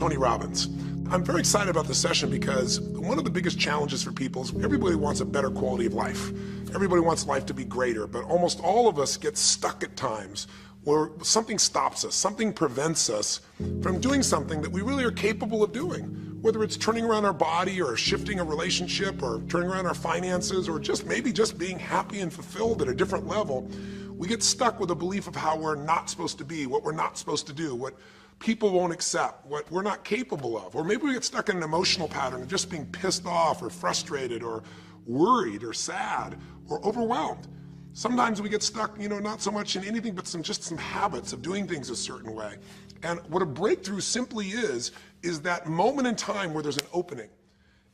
Tony Robbins. I'm very excited about this session because one of the biggest challenges for people is everybody wants a better quality of life. Everybody wants life to be greater, but almost all of us get stuck at times where something stops us, something prevents us from doing something that we really are capable of doing. Whether it's turning around our body or shifting a relationship or turning around our finances or maybe just being happy and fulfilled at a different level, we get stuck with a belief of how we're not supposed to be, what we're not supposed to do, what people won't accept, what we're not capable of. Or maybe we get stuck in an emotional pattern of just being pissed off or frustrated or worried or sad or overwhelmed. Sometimes we get stuck, not so much in anything but some habits of doing things a certain way. And what a breakthrough simply is that moment in time where there's an opening.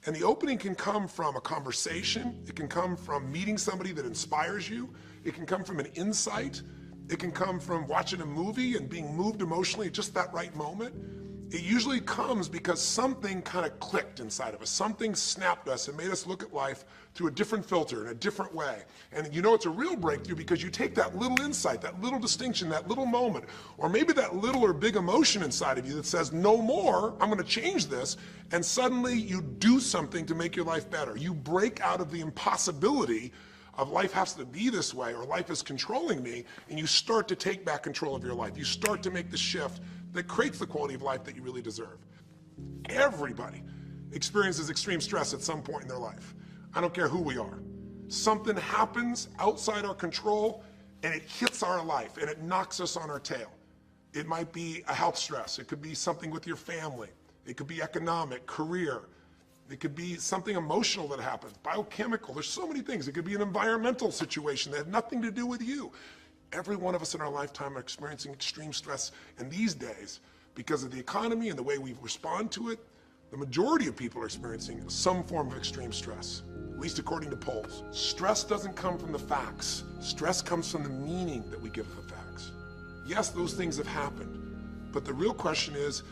And the opening can come from a conversation, it can come from meeting somebody that inspires you, it can come from an insight, it can come from watching a movie and being moved emotionally at just that right moment. It usually comes because something kind of clicked inside of us. Something snapped us and made us look at life through a different filter, in a different way. And it's a real breakthrough because you take that little insight, that little distinction, that little moment, or maybe that little or big emotion inside of you that says, no more, I'm gonna change this, and suddenly you do something to make your life better. You break out of the impossibility of life has to be this way or life is controlling me, and you start to take back control of your life. You start to make the shift that creates the quality of life that you really deserve. Everybody experiences extreme stress at some point in their life. I don't care who we are. Something happens outside our control and it hits our life and it knocks us on our tail. It might be a health stress. It could be something with your family. It could be economic, career. It could be something emotional that happens, biochemical. There's so many things. It could be an environmental situation that had nothing to do with you. Every one of us in our lifetime are experiencing extreme stress, and these days, because of the economy and the way we respond to it, the majority of people are experiencing some form of extreme stress, at least according to polls. Stress doesn't come from the facts. Stress comes from the meaning that we give the facts. Yes, those things have happened, but the real question is,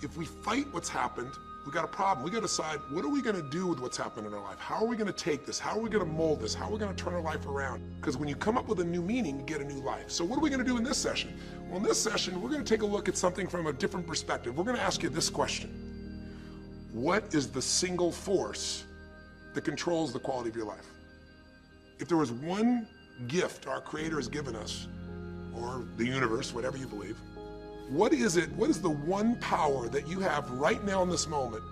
if we fight what's happened, we got a problem. We got to decide, what are we going to do with what's happened in our life? How are we going to take this? How are we going to mold this? How are we going to turn our life around? Because when you come up with a new meaning, you get a new life. So what are we going to do in this session? Well, in this session, we're going to take a look at something from a different perspective. We're going to ask you this question. What is the single force that controls the quality of your life? If there was one gift our Creator has given us, or the universe, whatever you believe, what is it? What is the one power that you have right now in this moment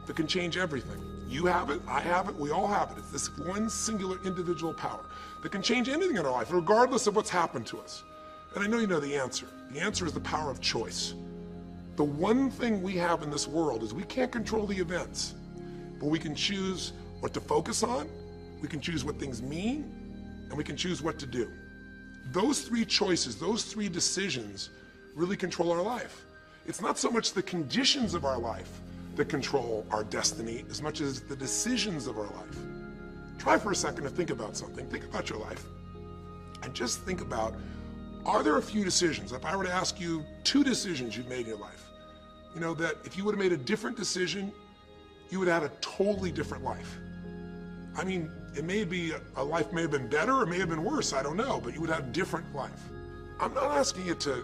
that can change everything? You have it, I have it, we all have it. It's this one singular individual power that can change anything in our life, regardless of what's happened to us. And I know you know the answer. The answer is the power of choice. The one thing we have in this world is we can't control the events, but we can choose what to focus on, we can choose what things mean, and we can choose what to do. Those three choices, those three decisions really control our life. It's not so much the conditions of our life that control our destiny as much as the decisions of our life. Try for a second to think about something. Think about your life and just think about, are there a few decisions? If I were to ask you 2 decisions you've made in your life, that if you would have made a different decision, you would have had a totally different life. I mean, it may be a life may have been better or may have been worse, I don't know, but you would have a different life. I'm not asking you to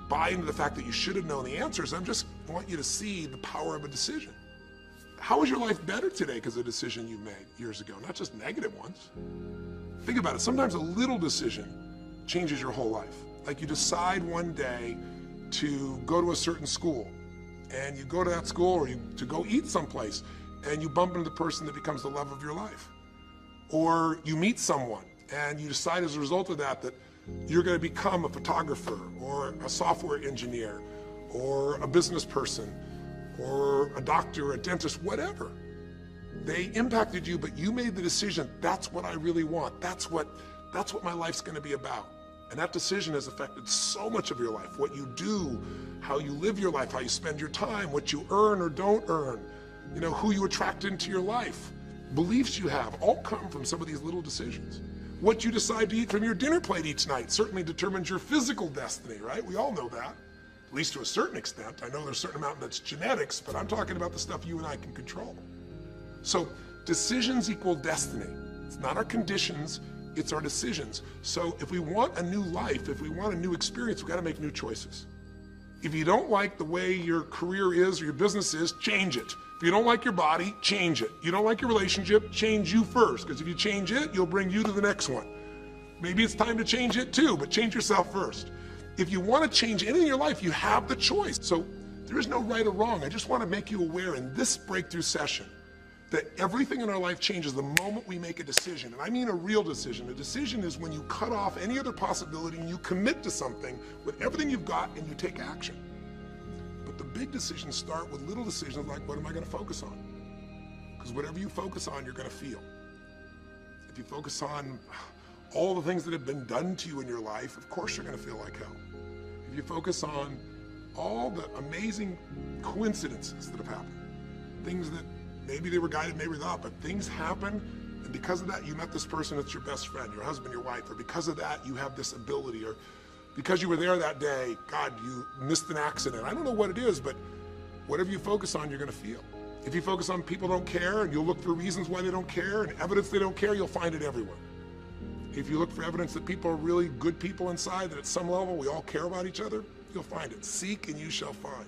buy into the fact that you should have known the answers. I just want you to see the power of a decision. How is your life better today because of a decision you made years ago, not just negative ones? Think about it. Sometimes a little decision changes your whole life. Like you decide one day to go to a certain school, and you go to that school or to go eat someplace, and you bump into the person that becomes the love of your life. Or you meet someone, and you decide as a result of that you're going to become a photographer or a software engineer or a business person or a doctor, a dentist, whatever. They impacted you, but you made the decision, that's what I really want. That's what my life's going to be about. And that decision has affected so much of your life. What you do, how you live your life, how you spend your time, what you earn or don't earn, who you attract into your life, beliefs you have, all come from some of these little decisions. What you decide to eat from your dinner plate each night certainly determines your physical destiny, right? We all know that, at least to a certain extent. I know there's a certain amount that's genetics, but I'm talking about the stuff you and I can control. So decisions equal destiny. It's not our conditions, it's our decisions. So if we want a new life, if we want a new experience, we've got to make new choices. If you don't like the way your career is or your business is, change it. If you don't like your body, change it. You don't like your relationship, change you first, because if you change it, you'll bring you to the next one. Maybe it's time to change it too, but change yourself first. If you want to change anything in your life, you have the choice. So there is no right or wrong. I just want to make you aware in this breakthrough session that everything in our life changes the moment we make a decision. And I mean a real decision. A decision is when you cut off any other possibility and you commit to something with everything you've got and you take action. But the big decisions start with little decisions like, what am I going to focus on? Because whatever you focus on, you're going to feel. If you focus on all the things that have been done to you in your life, of course you're going to feel like hell. If you focus on all the amazing coincidences that have happened, things that maybe they were guided, maybe not, but things happen, and because of that, you met this person that's your best friend, your husband, your wife, or because of that, you have this ability, or because you were there that day, God, you missed an accident. I don't know what it is, but whatever you focus on, you're gonna feel. If you focus on people don't care, and you'll look for reasons why they don't care, and evidence they don't care, you'll find it everywhere. If you look for evidence that people are really good people inside, that at some level we all care about each other, you'll find it. Seek and you shall find.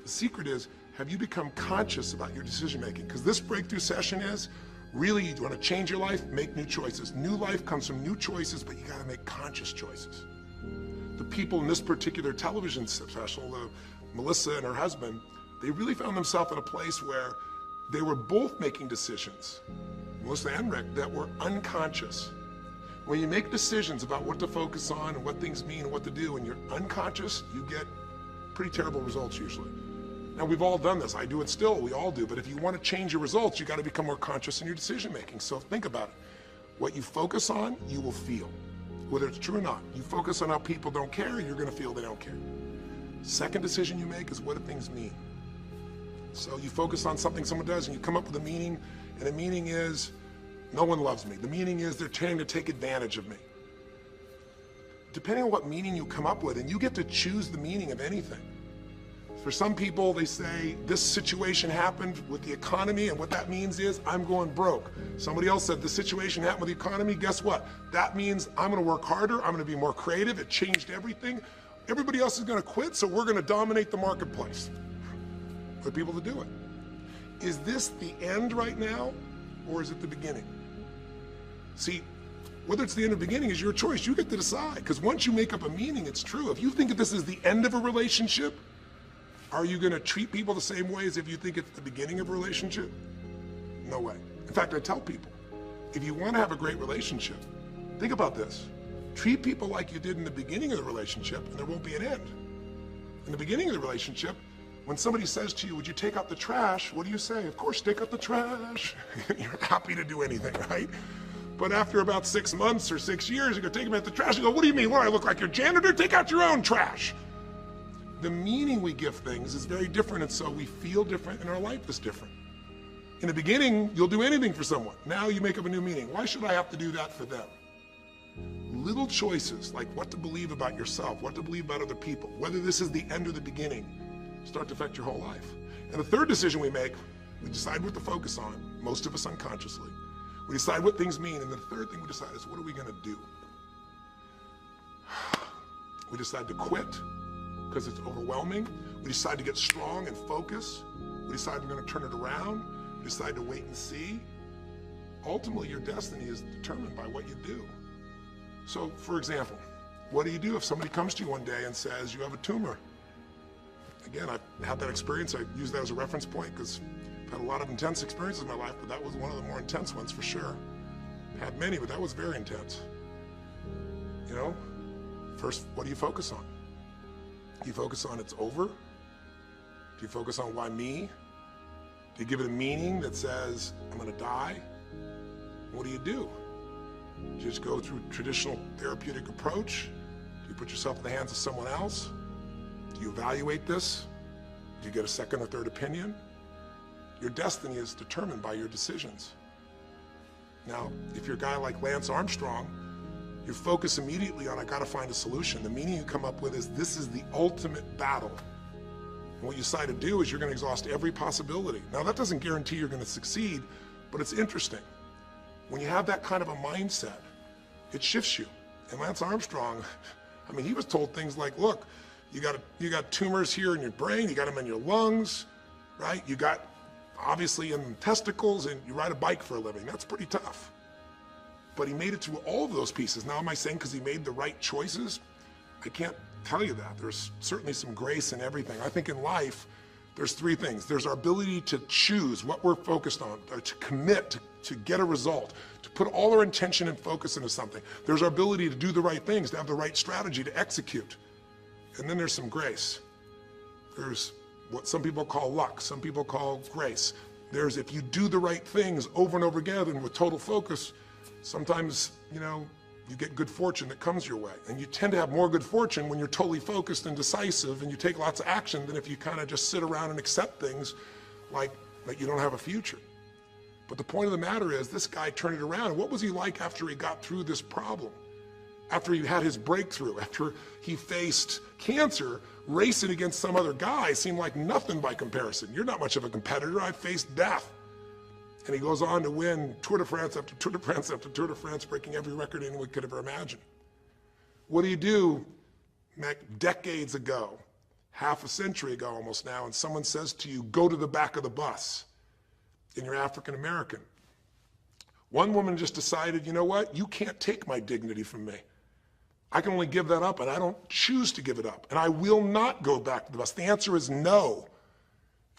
The secret is, have you become conscious about your decision making? Because this breakthrough session is, really, you want to change your life, make new choices. New life comes from new choices, but you got to make conscious choices. The people in this particular television special, Melissa and her husband, they really found themselves in a place where they were both making decisions, Melissa and Rick, that were unconscious. When you make decisions about what to focus on and what things mean and what to do, and you're unconscious, you get pretty terrible results usually. Now, we've all done this. I do it still. We all do. But if you want to change your results, you got to become more conscious in your decision making. So think about it. What you focus on, you will feel. Whether it's true or not. You focus on how people don't care, you're going to feel they don't care. Second decision you make is, what do things mean? So you focus on something someone does and you come up with a meaning, and the meaning is, no one loves me. The meaning is, they're trying to take advantage of me. Depending on what meaning you come up with, and you get to choose the meaning of anything. For some people, they say, this situation happened with the economy, and what that means is, I'm going broke. Somebody else said, the situation happened with the economy, guess what? That means I'm gonna work harder, I'm gonna be more creative, it changed everything. Everybody else is gonna quit, so we're gonna dominate the marketplace. For people to do it. Is this the end right now, or is it the beginning? See, whether it's the end or beginning is your choice. You get to decide, because once you make up a meaning, it's true. If you think that this is the end of a relationship, are you going to treat people the same way as if you think it's the beginning of a relationship? No way. In fact, I tell people, if you want to have a great relationship, think about this. Treat people like you did in the beginning of the relationship, and there won't be an end. In the beginning of the relationship, when somebody says to you, would you take out the trash? What do you say? Of course, take out the trash. You're happy to do anything, right? But after about 6 months or 6 years, you go take them out the trash and go, what do you mean? What, I look like your janitor? Take out your own trash. The meaning we give things is very different, and so we feel different, and our life is different. In the beginning, you'll do anything for someone. Now you make up a new meaning. Why should I have to do that for them? Little choices, like what to believe about yourself, what to believe about other people, whether this is the end or the beginning, start to affect your whole life. And the third decision we make, we decide what to focus on, most of us unconsciously. We decide what things mean, and the third thing we decide is, what are we gonna do? We decide to quit, because it's overwhelming. We decide to get strong and focus. We decide we're going to turn it around. We decide to wait and see. Ultimately, your destiny is determined by what you do. So, for example, what do you do if somebody comes to you one day and says, you have a tumor? Again, I've had that experience. I use that as a reference point because I've had a lot of intense experiences in my life, but that was one of the more intense ones for sure. I had many, but that was very intense. You know, first, what do you focus on? Do you focus on it's over? Do you focus on why me? Do you give it a meaning that says, I'm gonna die? What do? Do you just go through traditional therapeutic approach? Do you put yourself in the hands of someone else? Do you evaluate this? Do you get a second or third opinion? Your destiny is determined by your decisions. Now, if you're a guy like Lance Armstrong, you focus immediately on, I gotta find a solution. The meaning you come up with is, this is the ultimate battle. And what you decide to do is you're gonna exhaust every possibility. Now that doesn't guarantee you're gonna succeed, but it's interesting. When you have that kind of a mindset, it shifts you. And Lance Armstrong, I mean, he was told things like, look, You got tumors here in your brain, you got them in your lungs, right? You got obviously in testicles, and you ride a bike for a living. That's pretty tough. But he made it through all of those pieces. Now, am I saying because he made the right choices? I can't tell you that. There's certainly some grace in everything. I think in life, there's three things. There's our ability to choose what we're focused on, or to commit, to get a result, to put all our intention and focus into something. There's our ability to do the right things, to have the right strategy, to execute. And then there's some grace. There's what some people call luck, some people call grace. There's if you do the right things over and over again and with total focus, sometimes, you get good fortune that comes your way. And you tend to have more good fortune when you're totally focused and decisive and you take lots of action than if you kind of just sit around and accept things like you don't have a future. But the point of the matter is this guy turned it around. What was he like after he got through this problem? After he had his breakthrough, after he faced cancer, racing against some other guy seemed like nothing by comparison. You're not much of a competitor. I faced death. And he goes on to win Tour de France after Tour de France after Tour de France, breaking every record anyone could ever imagine. What do you do decades ago, half a century ago almost now, and someone says to you, go to the back of the bus, and you're African American? One woman just decided, you know what? You can't take my dignity from me. I can only give that up, and I don't choose to give it up. And I will not go back to the bus. The answer is no.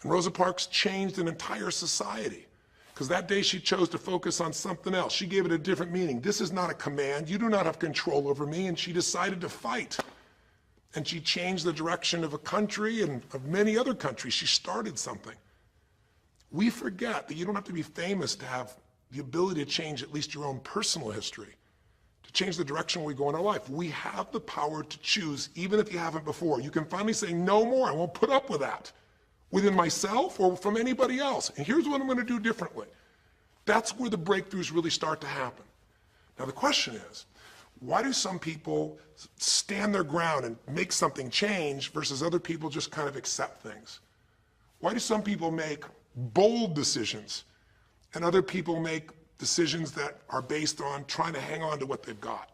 And Rosa Parks changed an entire society because that day she chose to focus on something else. She gave it a different meaning. This is not a command. You do not have control over me. And she decided to fight. And she changed the direction of a country and of many other countries. She started something. We forget that you don't have to be famous to have the ability to change at least your own personal history, to change the direction we go in our life. We have the power to choose, even if you haven't before. You can finally say, no more, I won't put up with that, within myself or from anybody else. And here's what I'm going to do differently. That's where the breakthroughs really start to happen. Now the question is, why do some people stand their ground and make something change versus other people just kind of accept things? Why do some people make bold decisions and other people make decisions that are based on trying to hang on to what they've got?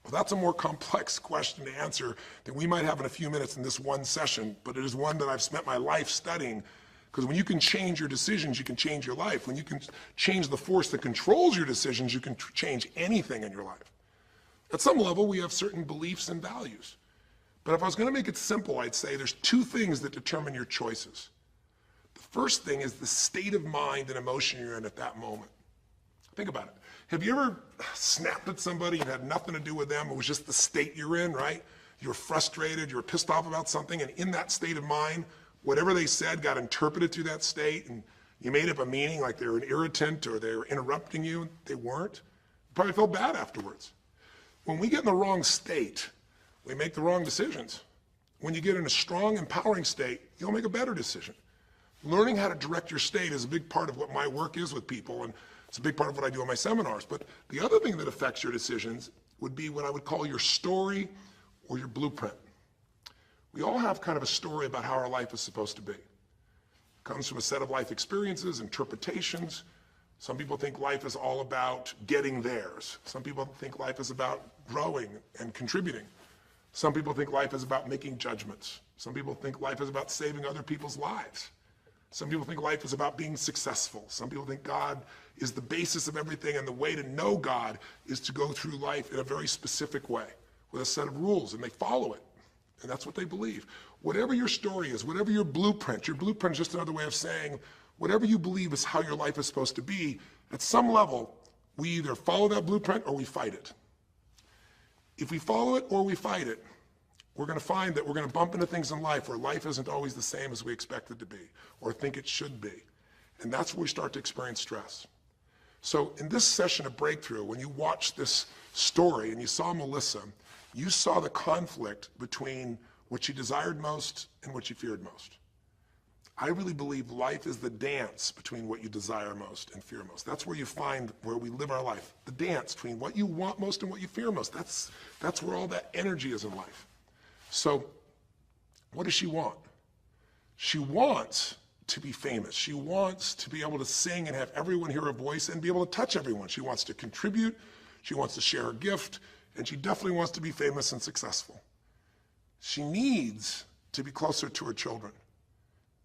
Well, that's a more complex question to answer than we might have in a few minutes in this one session, but it is one that I've spent my life studying, because when you can change your decisions, you can change your life. When you can change the force that controls your decisions, you can change anything in your life. At some level, we have certain beliefs and values. But if I was going to make it simple, I'd say there's two things that determine your choices. The first thing is the state of mind and emotion you're in at that moment. Think about it. Have you ever snapped at somebody and had nothing to do with them? It was just the state you're in, right? You were frustrated, you were pissed off about something, and in that state of mind, whatever they said got interpreted through that state, and you made up a meaning like they were an irritant or they were interrupting you. They weren't. You probably felt bad afterwards. When we get in the wrong state, we make the wrong decisions. When you get in a strong, empowering state, you'll make a better decision. Learning how to direct your state is a big part of what my work is with people, and it's a big part of what I do in my seminars. But the other thing that affects your decisions would be what I would call your story or your blueprint. We all have kind of a story about how our life is supposed to be. It comes from a set of life experiences, interpretations. Some people think life is all about getting theirs. Some people think life is about growing and contributing. Some people think life is about making judgments. Some people think life is about saving other people's lives. Some people think life is about being successful. Some people think God is the basis of everything, and the way to know God is to go through life in a very specific way with a set of rules, and they follow it. And that's what they believe. Whatever your story is, whatever your blueprint is just another way of saying whatever you believe is how your life is supposed to be, at some level, we either follow that blueprint or we fight it. If we follow it or we fight it, we're going to find that we're going to bump into things in life where life isn't always the same as we expect it to be or think it should be. And that's where we start to experience stress. So in this session of Breakthrough, when you watched this story and you saw Melissa, you saw the conflict between what she desired most and what she feared most. I really believe life is the dance between what you desire most and fear most. That's where you find where we live our life. The dance between what you want most and what you fear most. That's where all that energy is in life. So what does she want? She wants to be famous. She wants to be able to sing and have everyone hear her voice and be able to touch everyone. She wants to contribute. She wants to share her gift. And she definitely wants to be famous and successful. She needs to be closer to her children.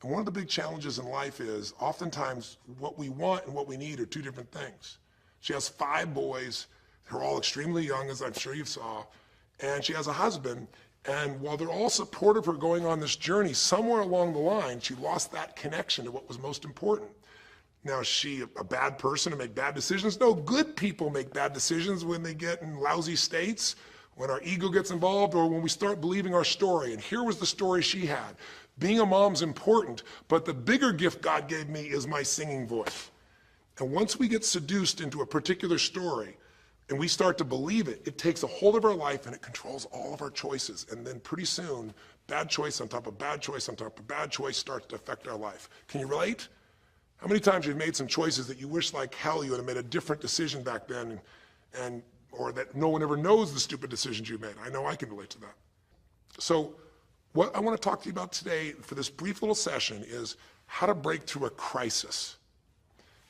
And one of the big challenges in life is oftentimes what we want and what we need are two different things. She has 5 boys. They're all extremely young, as I'm sure you saw. And she has a husband. And while they're all supportive of her going on this journey, somewhere along the line, she lost that connection to what was most important. Now, is she a bad person to make bad decisions? No, good people make bad decisions when they get in lousy states, when our ego gets involved, or when we start believing our story. And here was the story she had. Being a mom's important, but the bigger gift God gave me is my singing voice. And once we get seduced into a particular story and we start to believe it, it takes a hold of our life and it controls all of our choices. And then pretty soon, bad choice on top of bad choice on top of bad choice starts to affect our life. Can you relate? How many times you've made some choices that you wish like hell you would have made a different decision back then, or that no one ever knows the stupid decisions you made? I know I can relate to that. So what I want to talk to you about today for this brief little session is how to break through a crisis.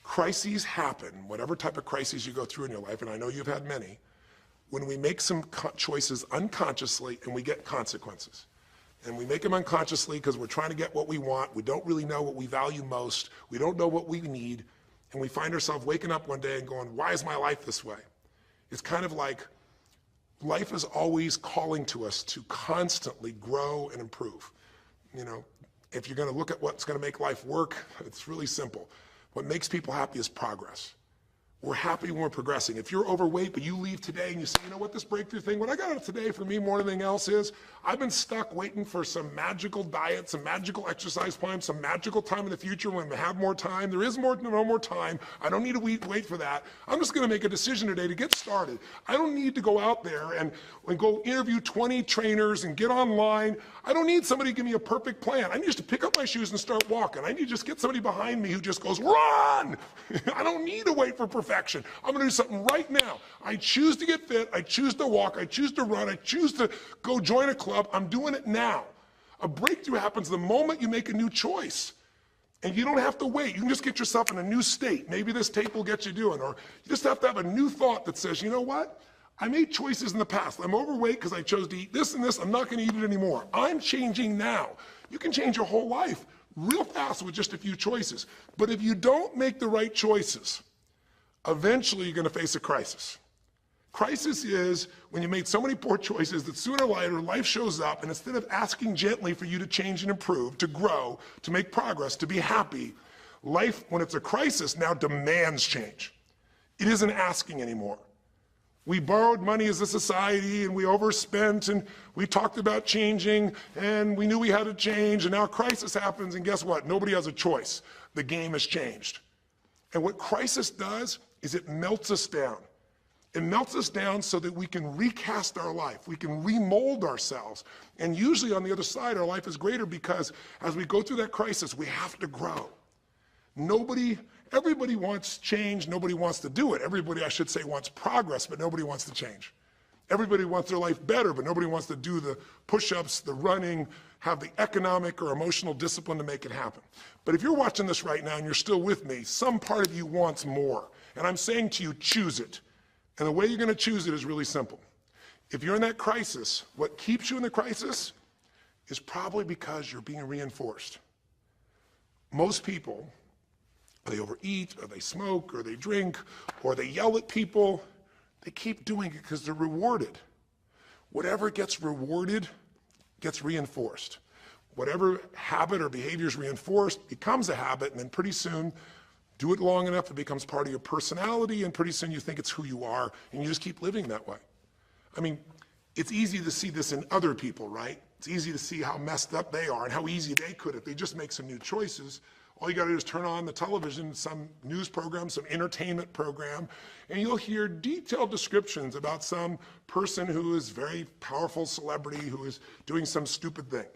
Crises happen, whatever type of crises you go through in your life, and I know you've had many, when we make some choices unconsciously and we get consequences. And we make them unconsciously because we're trying to get what we want. We don't really know what we value most. We don't know what we need. And we find ourselves waking up one day and going, why is my life this way? It's kind of like life is always calling to us to constantly grow and improve. You know, if you're going to look at what's going to make life work, it's really simple. What makes people happy is progress. We're happy when we're progressing. If you're overweight, but you leave today and you say, you know what, this breakthrough thing, what I got out of today for me more than anything else is, I've been stuck waiting for some magical diet, some magical exercise plan, some magical time in the future when we have more time. There is no more time. I don't need to wait for that. I'm just going to make a decision today to get started. I don't need to go out there and go interview 20 trainers and get online. I don't need somebody to give me a perfect plan. I need just to pick up my shoes and start walking. I need to just get somebody behind me who just goes, run! I don't need to wait for perfection. I'm going to do something right now. I choose to get fit. I choose to walk. I choose to run. I choose to go join a club. I'm doing it now. A breakthrough happens the moment you make a new choice. And you don't have to wait. You can just get yourself in a new state. Maybe this tape will get you doing. Or you just have to have a new thought that says, you know what? I made choices in the past. I'm overweight because I chose to eat this and this. I'm not going to eat it anymore. I'm changing now. You can change your whole life real fast with just a few choices. But if you don't make the right choices, eventually you're going to face a crisis. Crisis is when you made so many poor choices that sooner or later life shows up, and instead of asking gently for you to change and improve, to grow, to make progress, to be happy, life, when it's a crisis, now demands change. It isn't asking anymore. We borrowed money as a society and we overspent and we talked about changing and we knew we had to change, and now a crisis happens and guess what? Nobody has a choice. The game has changed. And what crisis does is it melts us down. It melts us down so that we can recast our life. We can remold ourselves. And usually on the other side, our life is greater because as we go through that crisis, we have to grow. Everybody wants change. Nobody wants to do it. Everybody, I should say, wants progress, but nobody wants to change. Everybody wants their life better, but nobody wants to do the push-ups, the running, have the economic or emotional discipline to make it happen. But if you're watching this right now and you're still with me, some part of you wants more. And I'm saying to you, choose it. And the way you're going to choose it is really simple. If you're in that crisis, what keeps you in the crisis is probably because you're being reinforced. Most people, they overeat, or they smoke, or they drink, or they yell at people. They keep doing it because they're rewarded. Whatever gets rewarded gets reinforced. Whatever habit or behavior is reinforced becomes a habit, and then pretty soon, do it long enough, it becomes part of your personality, and pretty soon you think it's who you are, and you just keep living that way. I mean, it's easy to see this in other people, right? It's easy to see how messed up they are and how easy they could if they just make some new choices. All you got to do is turn on the television, some news program, some entertainment program, and you'll hear detailed descriptions about some person who is very powerful celebrity who is doing some stupid thing.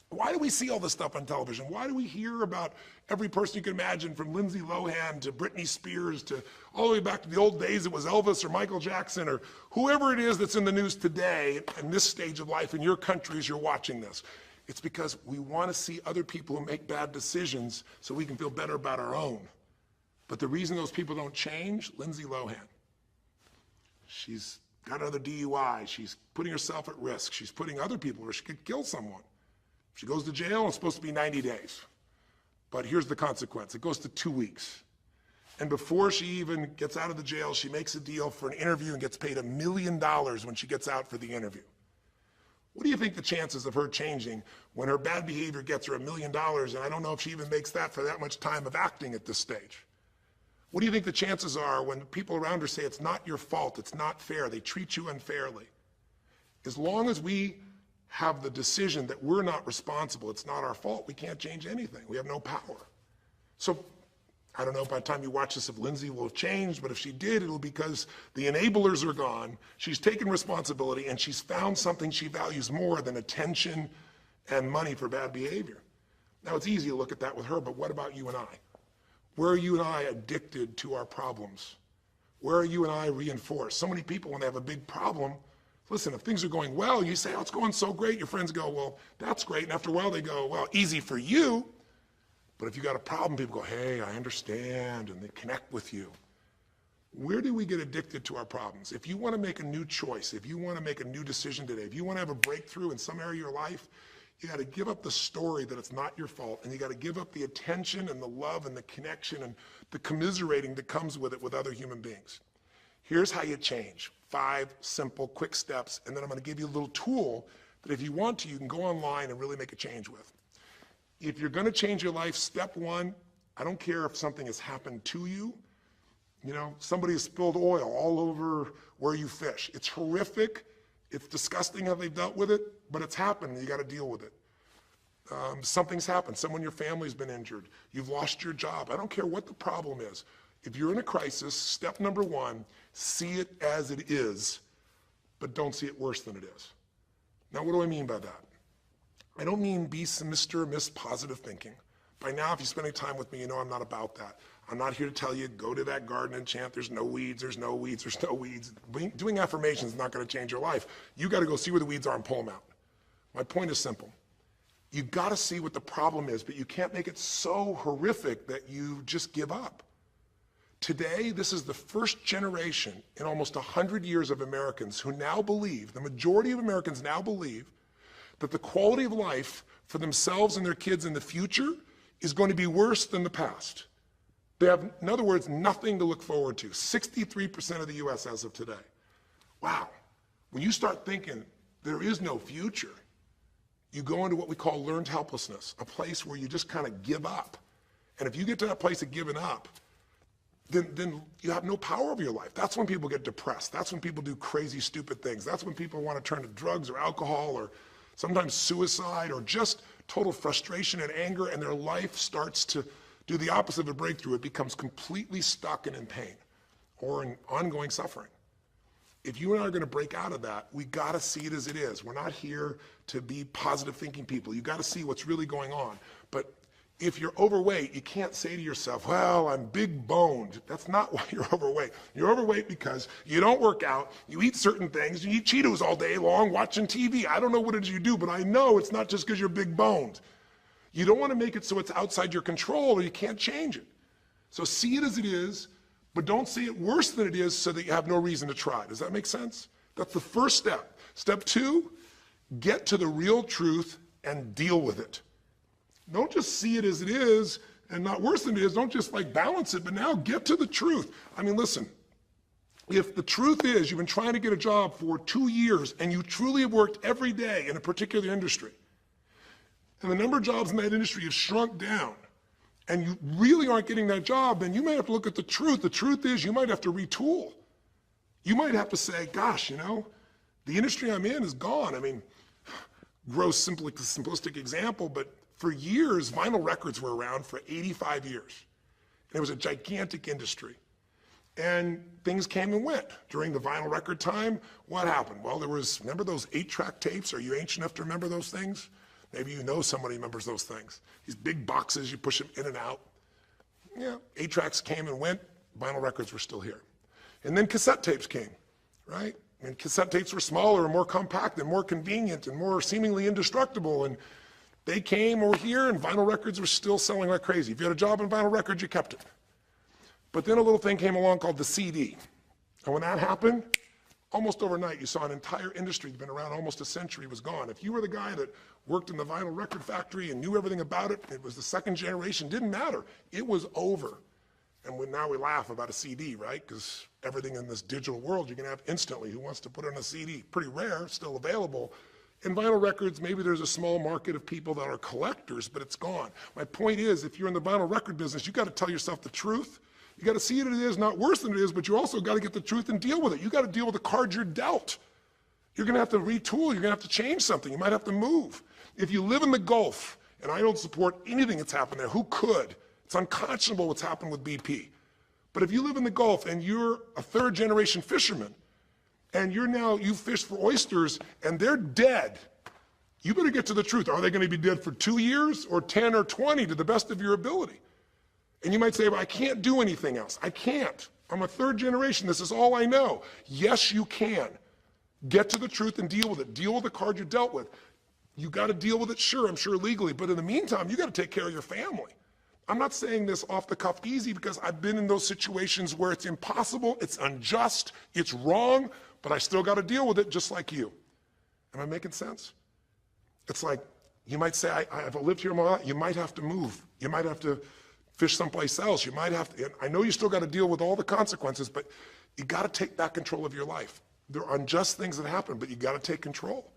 Why do we see all this stuff on television? Why do we hear about every person you can imagine, from Lindsay Lohan to Britney Spears to all the way back to the old days it was Elvis or Michael Jackson or whoever it is that's in the news today in this stage of life in your country as you're watching this? It's because we want to see other people who make bad decisions so we can feel better about our own. But the reason those people don't change, Lindsay Lohan, she's got another DUI. She's putting herself at risk. She's putting other people where she could kill someone. She goes to jail, it's supposed to be 90 days. But here's the consequence. It goes to 2 weeks. And before she even gets out of the jail, she makes a deal for an interview and gets paid $1 million when she gets out for the interview. What do you think the chances of her changing when her bad behavior gets her $1 million, and I don't know if she even makes that for that much time of acting at this stage? What do you think the chances are when people around her say it's not your fault, it's not fair, they treat you unfairly? As long as we have the decision that we're not responsible, it's not our fault, we can't change anything. We have no power. So I don't know by the time you watch this if Lindsay will have changed, but if she did, it'll be because the enablers are gone, she's taken responsibility, and she's found something she values more than attention and money for bad behavior. Now, it's easy to look at that with her, but what about you and I? Where are you and I addicted to our problems? Where are you and I reinforced? So many people, when they have a big problem, listen, if things are going well, you say, oh, it's going so great. Your friends go, well, that's great. And after a while, they go, well, easy for you. But if you got a problem, people go, hey, I understand, and they connect with you. Where do we get addicted to our problems? If you want to make a new choice, if you want to make a new decision today, if you want to have a breakthrough in some area of your life, you got to give up the story that it's not your fault, and you got to give up the attention and the love and the connection and the commiserating that comes with it with other human beings. Here's how you change. 5 simple, quick steps, and then I'm going to give you a little tool that if you want to, you can go online and really make a change with. If you're going to change your life, step 1, I don't care if something has happened to you. You know, somebody has spilled oil all over where you fish. It's horrific. It's disgusting how they've dealt with it, but it's happened and you got to deal with it. Something's happened. Someone in your family's been injured. You've lost your job. I don't care what the problem is. If you're in a crisis, step number 1, see it as it is, but don't see it worse than it is. Now, what do I mean by that? I don't mean be Mr. or Miss positive thinking. By now, if you spend any time with me, you know I'm not about that. I'm not here to tell you, go to that garden and chant, there's no weeds, there's no weeds, there's no weeds. Doing affirmations is not going to change your life. You got to go see where the weeds are and pull them out. My point is simple. You got to see what the problem is, but you can't make it so horrific that you just give up. Today, this is the first generation in almost 100 years of Americans who now believe, the majority of Americans now believe, that the quality of life for themselves and their kids in the future is going to be worse than the past. They have, in other words, nothing to look forward to. 63% of the US as of today. Wow. When you start thinking there is no future, you go into what we call learned helplessness, a place where you just kind of give up. And if you get to that place of giving up, then you have no power over your life. That's when people get depressed. That's when people do crazy, stupid things. That's when people want to turn to drugs or alcohol or sometimes suicide or just total frustration and anger, and their life starts to do the opposite of a breakthrough. It becomes completely stuck and in pain or in ongoing suffering. If you and I are going to break out of that, we got to see it as it is. We're not here to be positive thinking people. You got to see what's really going on. But if you're overweight, you can't say to yourself, well, I'm big boned. That's not why you're overweight. You're overweight because you don't work out, you eat certain things, you eat Cheetos all day long, watching TV. I don't know what it is you do, but I know it's not just because you're big boned. You don't want to make it so it's outside your control or you can't change it. So see it as it is, but don't see it worse than it is so that you have no reason to try. Does that make sense? That's the first step. Step 2, get to the real truth and deal with it. Don't just see it as it is and not worse than it is. Don't just like balance it, but now get to the truth. I mean, listen, if the truth is you've been trying to get a job for 2 years and you truly have worked every day in a particular industry, and the number of jobs in that industry has shrunk down, and you really aren't getting that job, then you might have to look at the truth. The truth is you might have to retool. You might have to say, gosh, you know, the industry I'm in is gone. I mean, gross, simplistic example, but for years, vinyl records were around for 85 years. And it was a gigantic industry. And things came and went. During the vinyl record time, what happened? Well, remember those 8-track tapes? Are you ancient enough to remember those things? Maybe you know somebody who remembers those things. These big boxes, you push them in and out. Yeah, 8-tracks came and went, vinyl records were still here. And then cassette tapes came, right? And cassette tapes were smaller and more compact and more convenient and more seemingly indestructible. And they came over here and vinyl records were still selling like crazy. If you had a job in vinyl records, you kept it. But then a little thing came along called the CD. And when that happened, Almost overnight, you saw an entire industry that's been around almost a century was gone. If you were the guy that worked in the vinyl record factory and knew everything about it, it was the second generation, didn't matter. It was over. And now we laugh about a CD, right? Because everything in this digital world you can have instantly. Who wants to put it on a CD? Pretty rare, still available. In vinyl records, maybe there's a small market of people that are collectors, but it's gone. My point is, if you're in the vinyl record business, you got to tell yourself the truth. You got to see it as it is, not worse than it is, but you also got to get the truth and deal with it. You got to deal with the cards you're dealt. You're going to have to retool. You're going to have to change something. You might have to move. If you live in the Gulf, and I don't support anything that's happened there, who could? It's unconscionable what's happened with BP. But if you live in the Gulf and you're a third generation fisherman, and you fish for oysters and they're dead, you better get to the truth. Are they going to be dead for 2 years or 10 or 20 to the best of your ability? And you might say, well, I can't do anything else. I can't. I'm a third generation. This is all I know. Yes, you can. Get to the truth and deal with it. Deal with the card you're dealt with. You got to deal with it, sure, I'm sure legally. But in the meantime, you got to take care of your family. I'm not saying this off the cuff easy because I've been in those situations where it's impossible, it's unjust, it's wrong, but I still got to deal with it just like you. Am I making sense? It's like, you might say, I've lived here my life. You might have to move. You might have to fish someplace else. You might have to, I know you still got to deal with all the consequences, but you got to take back control of your life. There are unjust things that happen, but you got to take control.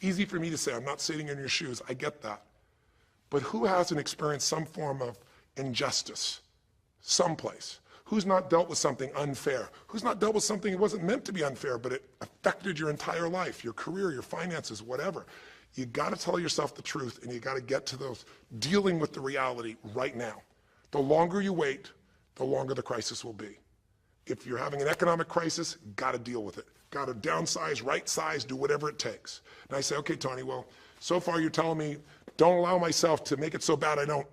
Easy for me to say, I'm not sitting in your shoes. I get that. But who hasn't experienced some form of injustice someplace? Who's not dealt with something unfair? Who's not dealt with something that wasn't meant to be unfair, but it affected your entire life, your career, your finances, whatever? You got to tell yourself the truth, and you got to get to those dealing with the reality right now. The longer you wait, the longer the crisis will be. If you're having an economic crisis, got to deal with it. Got to downsize, right size, do whatever it takes. And I say, okay, Tony, well, so far you're telling me don't allow myself to make it so bad I don't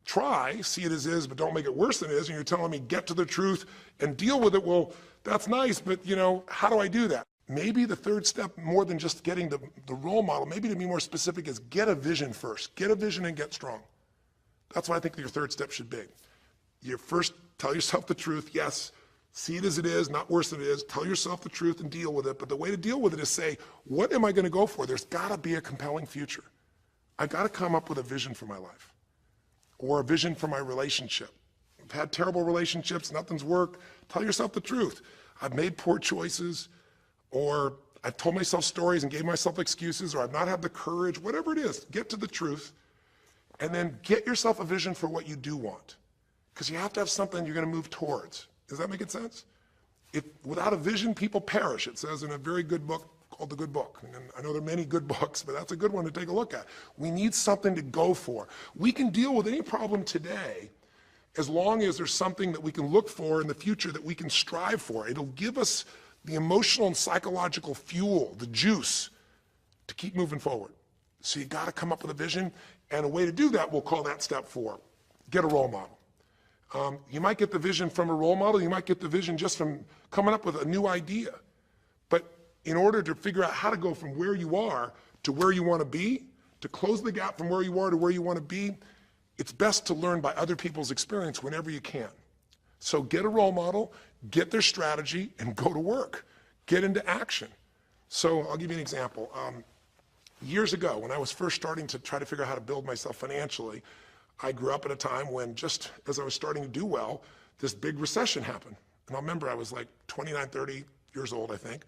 try, see it as is, but don't make it worse than it is. And you're telling me get to the truth and deal with it. Well, that's nice, but how do I do that? Maybe the third step, more than just getting the role model, maybe to be more specific, is get a vision first. Get a vision and get strong. That's what I think your third step should be. You first tell yourself the truth. Yes, see it as it is, not worse than it is. Tell yourself the truth and deal with it. But the way to deal with it is say, what am I going to go for? There's got to be a compelling future. I've got to come up with a vision for my life or a vision for my relationship. I've had terrible relationships, nothing's worked. Tell yourself the truth. I've made poor choices, or I've told myself stories and gave myself excuses, or I've not had the courage, whatever it is. Get to the truth, and then get yourself a vision for what you do want. Because you have to have something you're going to move towards. Does that make sense? Without a vision, people perish. It says in a very good book called The Good Book. And I know there are many good books, but that's a good one to take a look at. We need something to go for. We can deal with any problem today as long as there's something that we can look for in the future that we can strive for. It'll give us the emotional and psychological fuel, the juice, to keep moving forward. So you got to come up with a vision, and a way to do that, we'll call that step 4. Get a role model. You might get the vision from a role model. You might get the vision just from coming up with a new idea. But in order to figure out how to go from where you are to where you want to be, to close the gap from where you are to where you want to be, it's best to learn by other people's experience whenever you can. So get a role model, get their strategy, and go to work. Get into action. So I'll give you an example. Years ago, when I was first starting to try to figure out how to build myself financially, I grew up at a time when, just as I was starting to do well, this big recession happened. And I remember I was like 29, 30 years old, I think,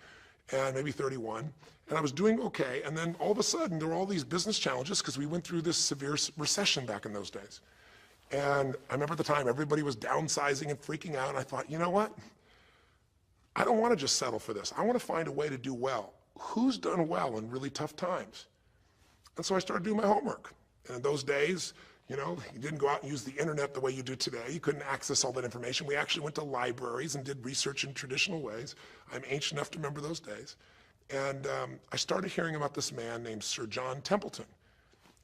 and maybe 31. And I was doing okay. And then all of a sudden, there were all these business challenges because we went through this severe recession back in those days. And I remember at the time, everybody was downsizing and freaking out. And I thought, you know what? I don't want to just settle for this. I want to find a way to do well. Who's done well in really tough times? And so I started doing my homework. And in those days, you didn't go out and use the internet the way you do today. You couldn't access all that information. We actually went to libraries and did research in traditional ways. I'm ancient enough to remember those days. And I started hearing about this man named Sir John Templeton.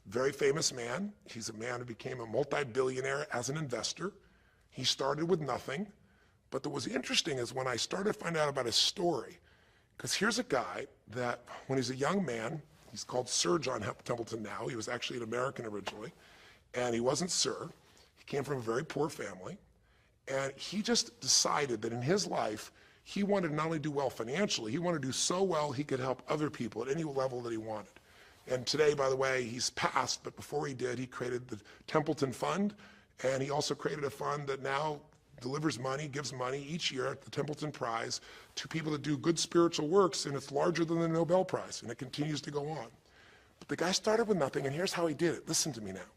Very famous man. He's a man who became a multi-billionaire as an investor. He started with nothing. But what was interesting is when I started to find out about his story, because here's a guy that when he's a young man, he's called Sir John Templeton now. He was actually an American originally. And he wasn't Sir. He came from a very poor family. And he just decided that in his life, He wanted to not only do well financially, he wanted to do so well he could help other people at any level that he wanted. And today, by the way, he's passed, but before he did, he created the Templeton Fund, and he also created a fund that now delivers money, gives money each year at the Templeton Prize to people that do good spiritual works, and it's larger than the Nobel Prize, and it continues to go on. But the guy started with nothing, and here's how he did it. Listen to me now.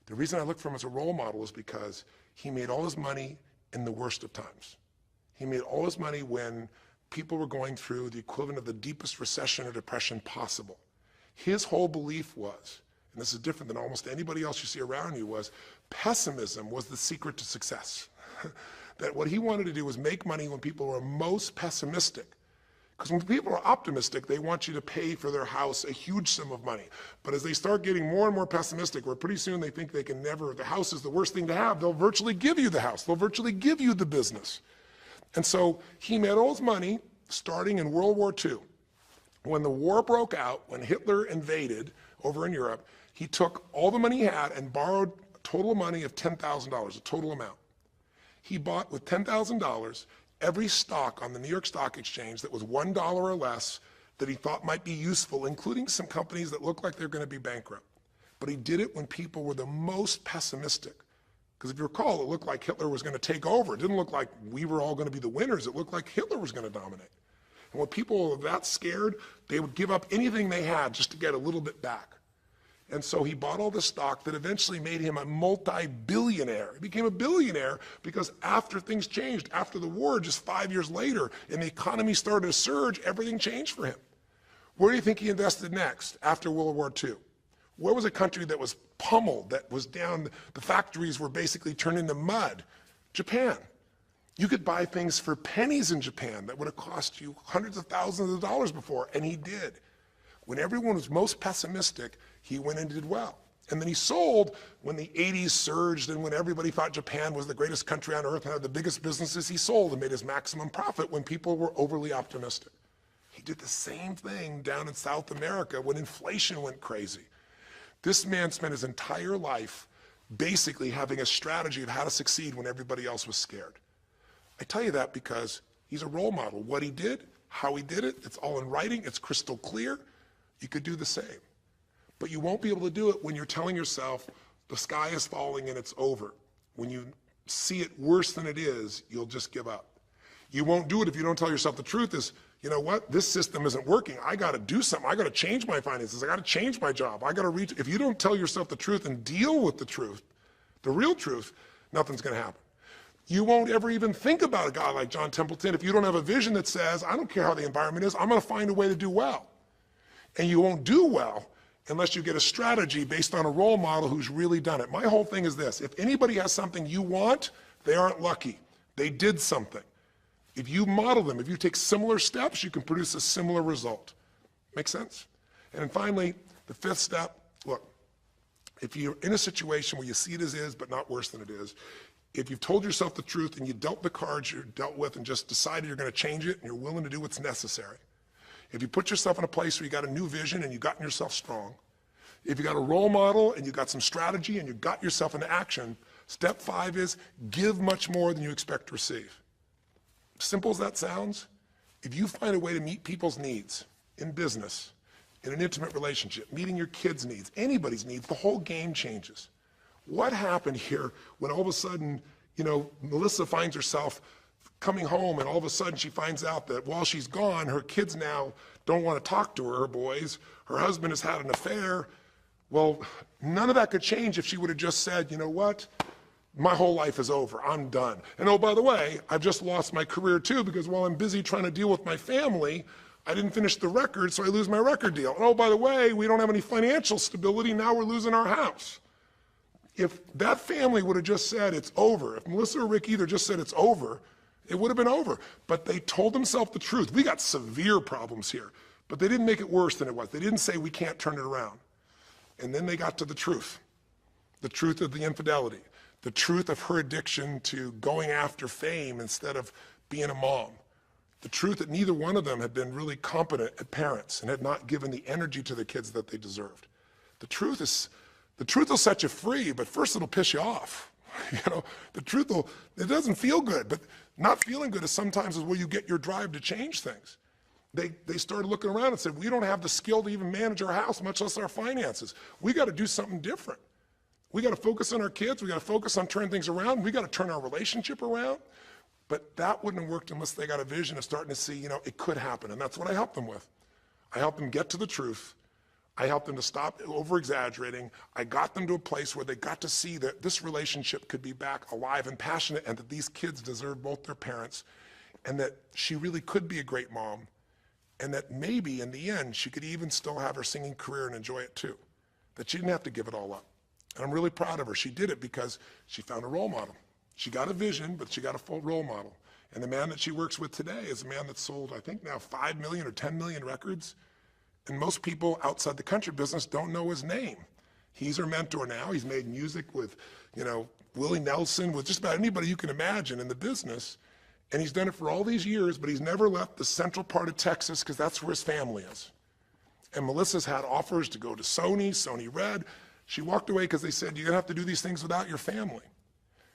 The reason I look for him as a role model is because he made all his money in the worst of times. He made all his money when people were going through the equivalent of the deepest recession or depression possible. His whole belief was, and this is different than almost anybody else you see around you, was pessimism was the secret to success. That what he wanted to do was make money when people were most pessimistic. Because when people are optimistic, they want you to pay for their house a huge sum of money. But as they start getting more and more pessimistic, where pretty soon they think they can never, the house is the worst thing to have, they'll virtually give you the house. They'll virtually give you the business. And so he made all his money starting in World War II. When the war broke out, when Hitler invaded over in Europe, he took all the money he had and borrowed a total money of $10,000, a total amount. He bought with $10,000 every stock on the New York Stock Exchange that was $1 or less that he thought might be useful, including some companies that looked like they're going to be bankrupt. But he did it when people were the most pessimistic. Because if you recall, it looked like Hitler was going to take over. It didn't look like we were all going to be the winners. It looked like Hitler was going to dominate. And when people were that scared, they would give up anything they had just to get a little bit back. And so he bought all the stock that eventually made him a multi-billionaire. He became a billionaire because after things changed, after the war, just 5 years later, and the economy started to surge, everything changed for him. Where do you think he invested next after World War II? Where was a country that was pummeled, that was down, the factories were basically turned into mud? Japan. You could buy things for pennies in Japan that would have cost you hundreds of thousands of dollars before, and he did. When everyone was most pessimistic, he went and did well. And then he sold when the 80s surged and when everybody thought Japan was the greatest country on earth and had the biggest businesses, he sold and made his maximum profit when people were overly optimistic. He did the same thing down in South America when inflation went crazy. This man spent his entire life basically having a strategy of how to succeed when everybody else was scared. I tell you that because he's a role model. What he did, how he did it, it's all in writing, it's crystal clear. You could do the same. But you won't be able to do it when you're telling yourself the sky is falling and it's over. When you see it worse than it is, you'll just give up. You won't do it if you don't tell yourself the truth is, you know what, this system isn't working. I got to do something. I got to change my finances. I got to change my job. I got to reach. If you don't tell yourself the truth and deal with the truth, the real truth, nothing's going to happen. You won't ever even think about a guy like John Templeton if you don't have a vision that says, I don't care how the environment is, I'm going to find a way to do well. And you won't do well unless you get a strategy based on a role model who's really done it. My whole thing is this: if anybody has something you want, they aren't lucky. They did something. If you model them, if you take similar steps, you can produce a similar result. Make sense? And then finally, the fifth step, look, if you're in a situation where you see it as is, but not worse than it is, if you've told yourself the truth and you dealt the cards you're dealt with and just decided you're going to change it and you're willing to do what's necessary, if you put yourself in a place where you got a new vision and you gotten yourself strong, if you got a role model and you got some strategy and you got yourself into action, step 5 is give much more than you expect to receive. Simple as that sounds, if you find a way to meet people's needs in business, in an intimate relationship, meeting your kids' needs, anybody's needs, the whole game changes. What happened here when all of a sudden, you know, Melissa finds herself coming home and all of a sudden she finds out that while she's gone, her kids now don't want to talk to her, her boys, her husband has had an affair. Well, none of that could change if she would have just said, you know what? My whole life is over, I'm done. And oh, by the way, I've just lost my career too because while I'm busy trying to deal with my family, I didn't finish the record, so I lose my record deal. And oh, by the way, we don't have any financial stability, now we're losing our house. If that family would have just said it's over, if Melissa or Rick either just said it's over, it would have been over. But they told themselves the truth. We got severe problems here, but they didn't make it worse than it was. They didn't say we can't turn it around. And then they got to the truth of the infidelity, the truth of her addiction to going after fame instead of being a mom, the truth that neither one of them had been really competent at parents and had not given the energy to the kids that they deserved. The truth will set you free, but first it'll piss you off. The truth will, it doesn't feel good, but not feeling good is sometimes where you get your drive to change things. They started looking around and said, we don't have the skill to even manage our house, much less our finances. We got to do something different. We got to focus on our kids. We got to focus on turning things around. We got to turn our relationship around. But that wouldn't have worked unless they got a vision of starting to see, it could happen. And that's what I helped them with. I helped them get to the truth. I helped them to stop over-exaggerating. I got them to a place where they got to see that this relationship could be back alive and passionate, and that these kids deserve both their parents, and that she really could be a great mom, and that maybe in the end she could even still have her singing career and enjoy it too, that she didn't have to give it all up. And I'm really proud of her. She did it because she found a role model. She got a vision, but she got a full role model. And the man that she works with today is a man that's sold, I think now 5 million or 10 million records. And most people outside the country business don't know his name. He's her mentor now. He's made music with, Willie Nelson, with just about anybody you can imagine in the business. And he's done it for all these years, but he's never left the central part of Texas because that's where his family is. And Melissa's had offers to go to Sony Red. She walked away because they said, you're gonna have to do these things without your family.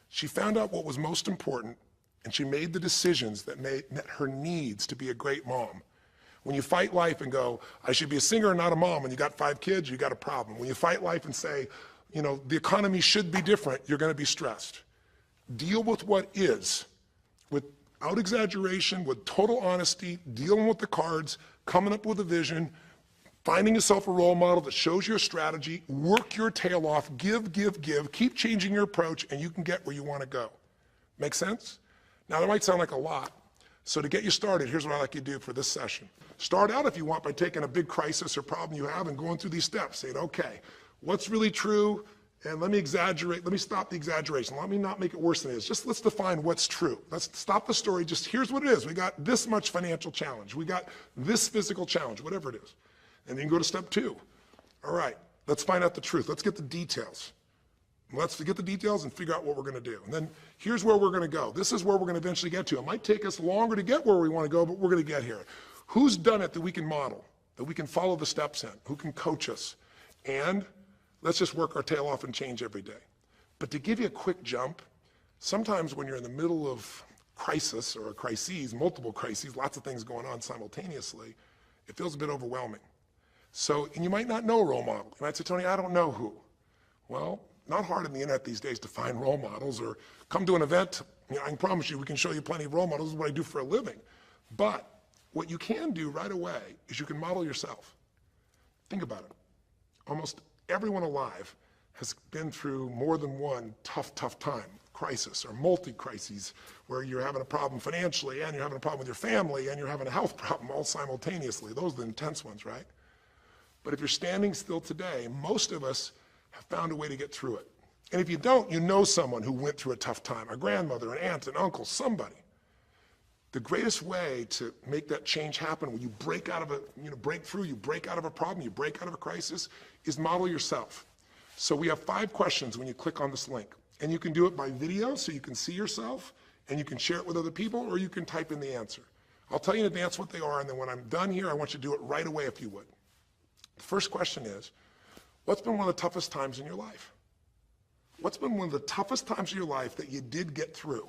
She found out what was most important, and she made the decisions that met her needs to be a great mom. When you fight life and go, I should be a singer and not a mom, and you got 5 kids, you got a problem. When you fight life and say, the economy should be different, you're gonna be stressed. Deal with what is, without exaggeration, with total honesty, dealing with the cards, coming up with a vision, finding yourself a role model that shows your strategy, work your tail off, give, keep changing your approach, and you can get where you wanna go. Make sense? Now that might sound like a lot. So to get you started, here's what I'd like you to do for this session. Start out, if you want, by taking a big crisis or problem you have and going through these steps, saying, okay, what's really true? And let me exaggerate, let me stop the exaggeration. Let me not make it worse than it is. Just let's define what's true. Let's stop the story, just here's what it is. We got this much financial challenge. We got this physical challenge, whatever it is. And then go to step 2. All right, let's find out the truth. Let's get the details. Let's get the details and figure out what we're gonna do. And then here's where we're gonna go. This is where we're gonna eventually get to. It might take us longer to get where we wanna go, but we're gonna get here. Who's done it that we can model, that we can follow the steps in, who can coach us? And let's just work our tail off and change every day. But to give you a quick jump, sometimes when you're in the middle of crisis or crises, multiple crises, lots of things going on simultaneously, it feels a bit overwhelming. So, and you might not know a role model. You might say, Tony, I don't know who. Well, not hard on the internet these days to find role models, or come to an event. I can promise you we can show you plenty of role models. This is what I do for a living. But what you can do right away is you can model yourself. Think about it. Almost everyone alive has been through more than one tough time, crisis or multi-crises, where you're having a problem financially and you're having a problem with your family and you're having a health problem all simultaneously. Those are the intense ones, right? But if you're standing still today, most of us have found a way to get through it. And if you don't, you know someone who went through a tough time, a grandmother, an aunt, an uncle, somebody. The greatest way to make that change happen, when you break out of break through, you break out of a problem, you break out of a crisis, is model yourself. So we have 5 questions when you click on this link. And you can do it by video so you can see yourself, and you can share it with other people, or you can type in the answer. I'll tell you in advance what they are, and then when I'm done here, I want you to do it right away if you would. The first question is, what's been one of the toughest times in your life? What's been one of the toughest times in your life that you did get through?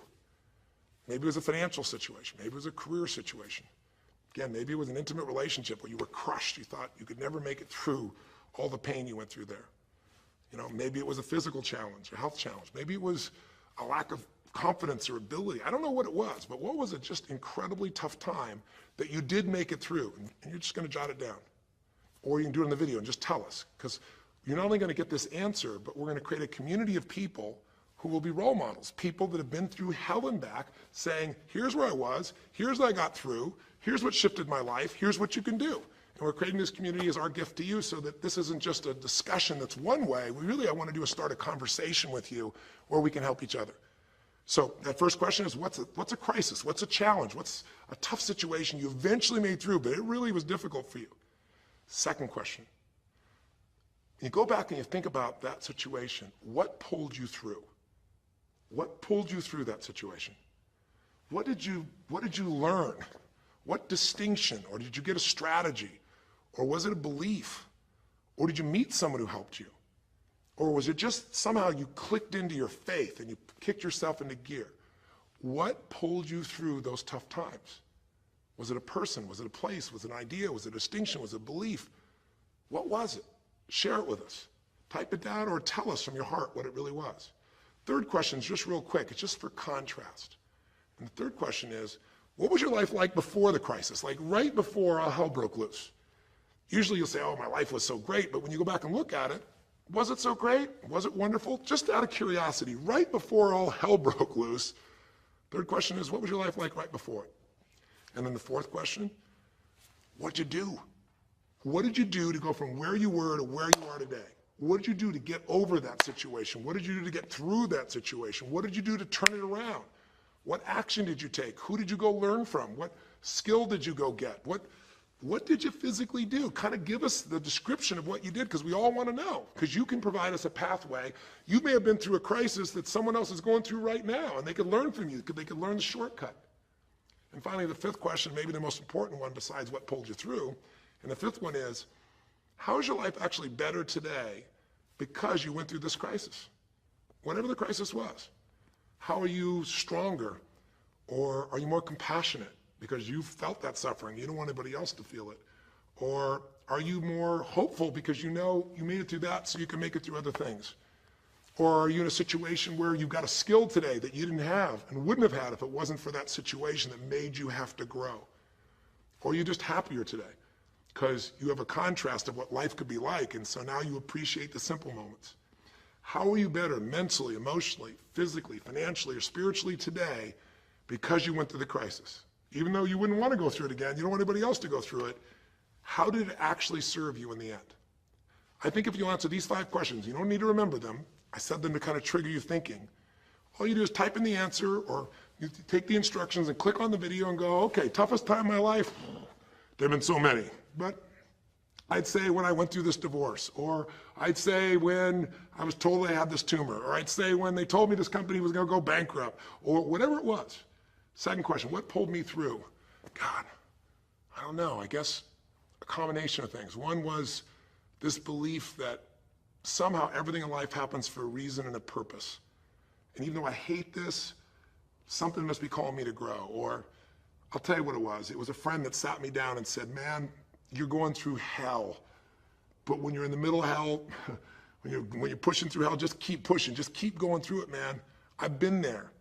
Maybe it was a financial situation. Maybe it was a career situation. Again, maybe it was an intimate relationship where you were crushed. You thought you could never make it through all the pain you went through there. Maybe it was a physical challenge, a health challenge. Maybe it was a lack of confidence or ability. I don't know what it was, but what was a just incredibly tough time that you did make it through? And you're just gonna jot it down. Or you can do it in the video and just tell us, because you're not only gonna get this answer, but we're gonna create a community of people who will be role models, people that have been through hell and back, saying, here's where I was, here's what I got through, here's what shifted my life, here's what you can do. And we're creating this community as our gift to you, so that this isn't just a discussion that's one way. I want to do is start a conversation with you where we can help each other. So that first question is, what's a crisis? What's a challenge? What's a tough situation you eventually made through, but it really was difficult for you? Second question, you go back and you think about that situation. What pulled you through? What pulled you through that situation? What did you learn? What distinction? Or did you get a strategy? Or was it a belief? Or did you meet someone who helped you? Or was it just somehow you clicked into your faith and you kicked yourself into gear? What pulled you through those tough times? Was it a person? Was it a place? Was it an idea? Was it a distinction? Was it a belief? What was it? Share it with us. Type it down or tell us from your heart what it really was. Third question is just real quick. It's just for contrast. And the third question is, what was your life like before the crisis? Like right before all hell broke loose? Usually you'll say, oh, my life was so great. But when you go back and look at it, was it so great? Was it wonderful? Just out of curiosity, right before all hell broke loose, third question is, what was your life like right before it? And then the fourth question, what'd you do? What did you do to go from where you were to where you are today? What did you do to get over that situation? What did you do to get through that situation? What did you do to turn it around? What action did you take? Who did you go learn from? What skill did you go get? What did you physically do? Kind of give us the description of what you did, because we all want to know, because you can provide us a pathway. You may have been through a crisis that someone else is going through right now, and they could learn from you. They could learn the shortcut. And finally, the fifth question, maybe the most important one besides what pulled you through, and the fifth one is, how is your life actually better today because you went through this crisis? Whatever the crisis was. How are you stronger? Or are you more compassionate because you felt that suffering? You don't want anybody else to feel it. Or are you more hopeful because you know you made it through that so you can make it through other things? Or are you in a situation where you've got a skill today that you didn't have and wouldn't have had if it wasn't for that situation that made you have to grow? Or are you just happier today because you have a contrast of what life could be like, and so now you appreciate the simple moments? How are you better mentally, emotionally, physically, financially, or spiritually today because you went through the crisis? Even though you wouldn't want to go through it again, you don't want anybody else to go through it, how did it actually serve you in the end? I think if you answer these 5 questions, you don't need to remember them. I said them to kind of trigger you thinking. All you do is type in the answer, or you take the instructions and click on the video and go, okay, toughest time in my life? There have been so many, but I'd say when I went through this divorce, or I'd say when I was told I had this tumor, or I'd say when they told me this company was going to go bankrupt, or whatever it was. Second question, what pulled me through? God, I don't know, I guess a combination of things. One was this belief that somehow everything in life happens for a reason and a purpose. And even though I hate this, something must be calling me to grow. Or I'll tell you what it was. It was a friend that sat me down and said, man, you're going through hell. But when you're in the middle of hell, when you're pushing through hell, just keep pushing. Just keep going through it, man. I've been there.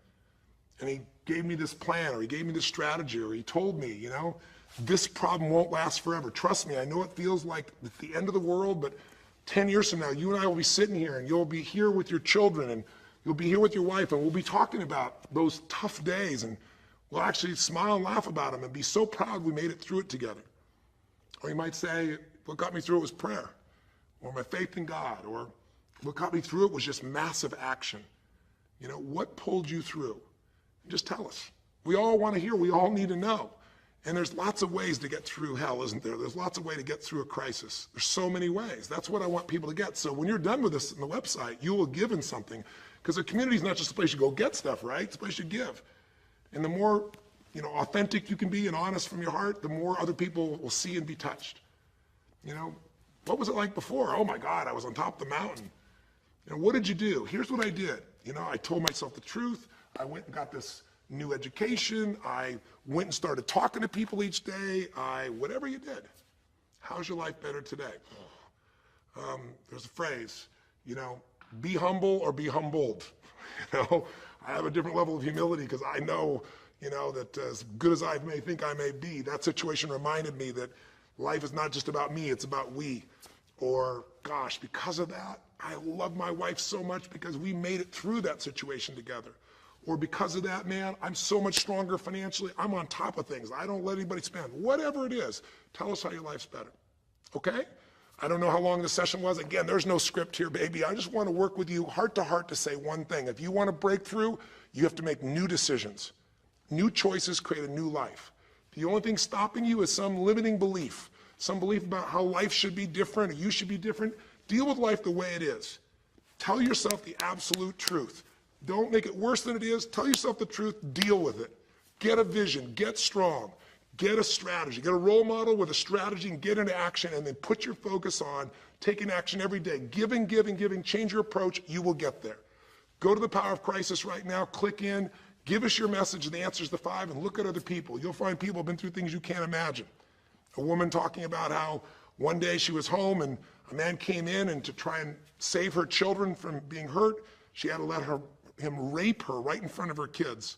And he gave me this plan, or he gave me this strategy, or he told me, you know, this problem won't last forever. Trust me, I know it feels like it's the end of the world, but 10 years from now, you and I will be sitting here, and you'll be here with your children, and you'll be here with your wife, and we'll be talking about those tough days, and we'll actually smile and laugh about them and be so proud we made it through it together. Or you might say, what got me through it was prayer, or my faith in God, or what got me through it was just massive action. You know, what pulled you through? Just tell us. We all want to hear, we all need to know. And there's lots of ways to get through hell, isn't there? There's lots of ways to get through a crisis. There's so many ways. That's what I want people to get. So when you're done with this on the website, you will give in something. Because the community is not just a place you go get stuff, right? It's a place you give. And the more, you know, authentic you can be and honest from your heart, the more other people will see and be touched. You know, what was it like before? Oh my God, I was on top of the mountain. You know, what did you do? Here's what I did. You know, I told myself the truth. I went and got this new education. I went and started talking to people each day. Whatever you did. How's your life better today? There's a phrase, you know, be humble or be humbled. You know, I have a different level of humility because I know, you know, that as good as I may think I may be, that situation reminded me that life is not just about me, it's about we. Or, gosh, because of that, I love my wife so much because we made it through that situation together. Or because of that, man, I'm so much stronger financially. I'm on top of things. I don't let anybody spend. Whatever it is, tell us how your life's better. Okay? I don't know how long the session was. Again, there's no script here, baby. I just want to work with you heart to heart to say one thing. If you want to break through, you have to make new decisions. New choices create a new life. The only thing stopping you is some limiting belief, some belief about how life should be different or you should be different. Deal with life the way it is. Tell yourself the absolute truth. Don't make it worse than it is. Tell yourself the truth. Deal with it. Get a vision. Get strong. Get a strategy, get a role model with a strategy and get into action, and then put your focus on taking action every day. Giving, giving, giving, change your approach, you will get there. Go to the Power of Crisis right now, click in, give us your message and the answers to 5, and look at other people. You'll find people have been through things you can't imagine. A woman talking about how one day she was home and a man came in, and to try and save her children from being hurt, she had to let him rape her right in front of her kids.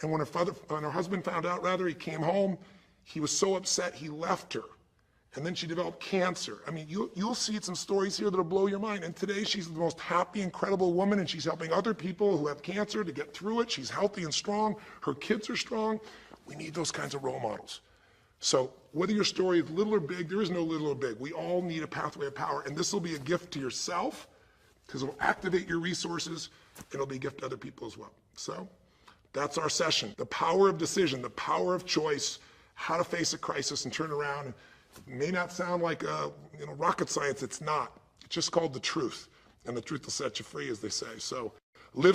And when her husband found out, he came home, he was so upset he left her. And then she developed cancer. I mean, you'll see some stories here that'll blow your mind. And today she's the most happy, incredible woman, and she's helping other people who have cancer to get through it. She's healthy and strong. Her kids are strong. We need those kinds of role models. So whether your story is little or big, there is no little or big. We all need a pathway of power. And this will be a gift to yourself because it will activate your resources, and it'll be a gift to other people as well. So that's our session. The power of decision, the power of choice, how to face a crisis and turn around. It may not sound like rocket science. It's not. It's just called the truth. And the truth will set you free, as they say. So live